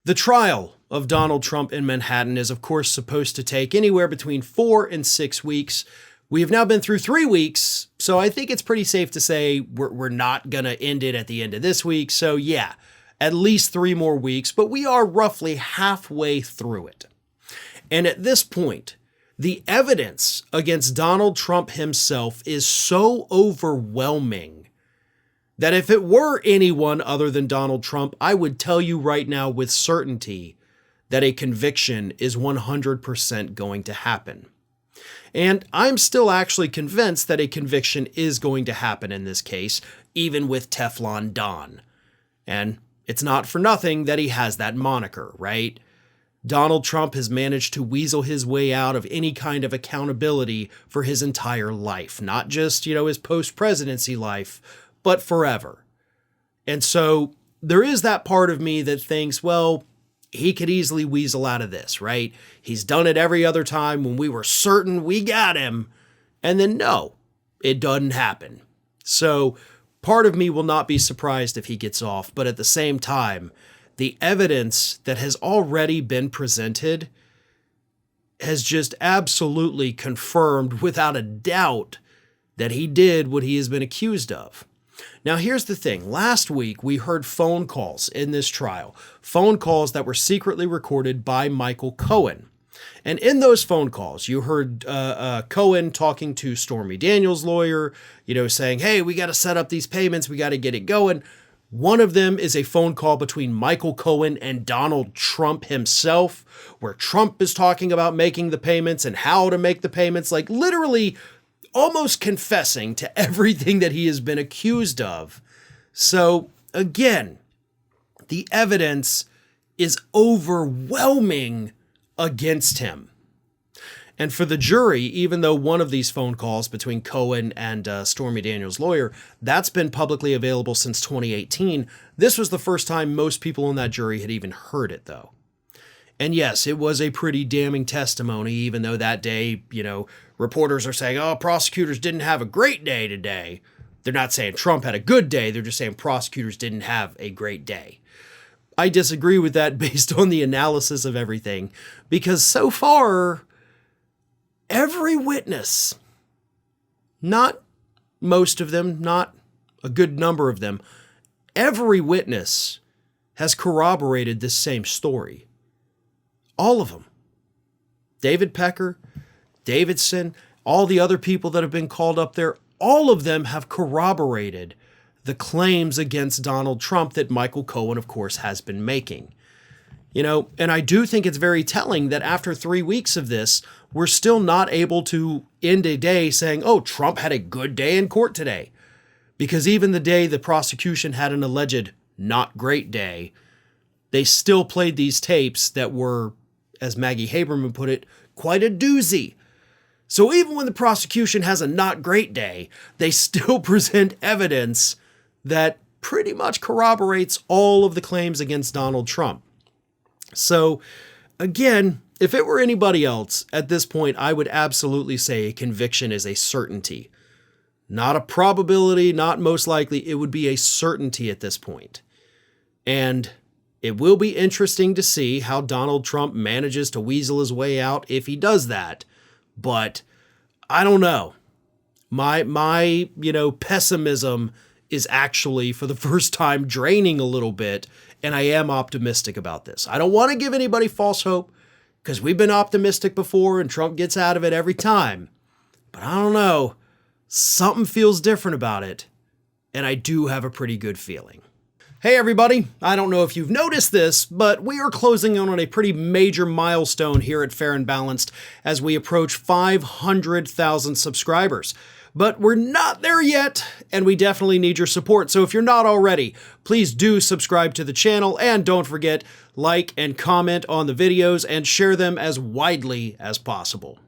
The trial of Donald Trump in Manhattan is, of course, supposed to take anywhere between 4 and 6 weeks. We have now been through 3 weeks, so I think it's pretty safe to say we're not going to end it at the end of this week. So yeah, at least 3 more weeks, but we are roughly halfway through it. And at this point, the evidence against Donald Trump himself is so overwhelming that if it were anyone other than Donald Trump, I would tell you right now with certainty that a conviction is 100% going to happen. And I'm still actually convinced that a conviction is going to happen in this case, even with Teflon Don. And it's not for nothing that he has that moniker, right? Donald Trump has managed to weasel his way out of any kind of accountability for his entire life, not just, his post-presidency life, but forever. And so there is that part of me that thinks, well, he could easily weasel out of this, right? He's done it every other time when we were certain we got him. And then no, it doesn't happen. So part of me will not be surprised if he gets off. But at the same time, the evidence that has already been presented has just absolutely confirmed without a doubt that he did what he has been accused of. Now, here's the thing. Last week, we heard phone calls in this trial, phone calls that were secretly recorded by Michael Cohen. And in those phone calls, you heard Cohen talking to Stormy Daniels' lawyer, saying, hey, we got to set up these payments. We got to get it going. One of them is a phone call between Michael Cohen and Donald Trump himself, where Trump is talking about making the payments and how to make the payments, like literally almost confessing to everything that he has been accused of. So again, the evidence is overwhelming against him. And for the jury, even though one of these phone calls between Cohen and Stormy Daniels' lawyer, that's been publicly available since 2018, this was the first time most people in that jury had even heard it, though. And yes, it was a pretty damning testimony, even though that day, reporters are saying, oh, prosecutors didn't have a great day today. They're not saying Trump had a good day. They're just saying prosecutors didn't have a great day. I disagree with that based on the analysis of everything, because so far, every witness, not most of them, not a good number of them, every witness has corroborated this same story. All of them. David Pecker, Davidson, all the other people that have been called up there, all of them have corroborated the claims against Donald Trump that Michael Cohen, of course, has been making. And I do think it's very telling that after 3 weeks of this, we're still not able to end a day saying, oh, Trump had a good day in court today. Because even the day the prosecution had an alleged not great day, they still played these tapes that were, as Maggie Haberman put it, quite a doozy. So even when the prosecution has a not great day, they still present evidence that pretty much corroborates all of the claims against Donald Trump. So again, if it were anybody else, at this point, I would absolutely say a conviction is a certainty. Not a probability, not most likely, it would be a certainty at this point. And it will be interesting to see how Donald Trump manages to weasel his way out if he does that. But I don't know. My pessimism is actually for the first time draining a little bit, and I am optimistic about this. I don't want to give anybody false hope because we've been optimistic before and Trump gets out of it every time. But I don't know. Something feels different about it, and I do have a pretty good feeling. Hey everybody, I don't know if you've noticed this, but we are closing in on a pretty major milestone here at Fair and Balanced as we approach 500,000 subscribers. But we're not there yet, and we definitely need your support. So if you're not already, please do subscribe to the channel, and don't forget, like and comment on the videos and share them as widely as possible.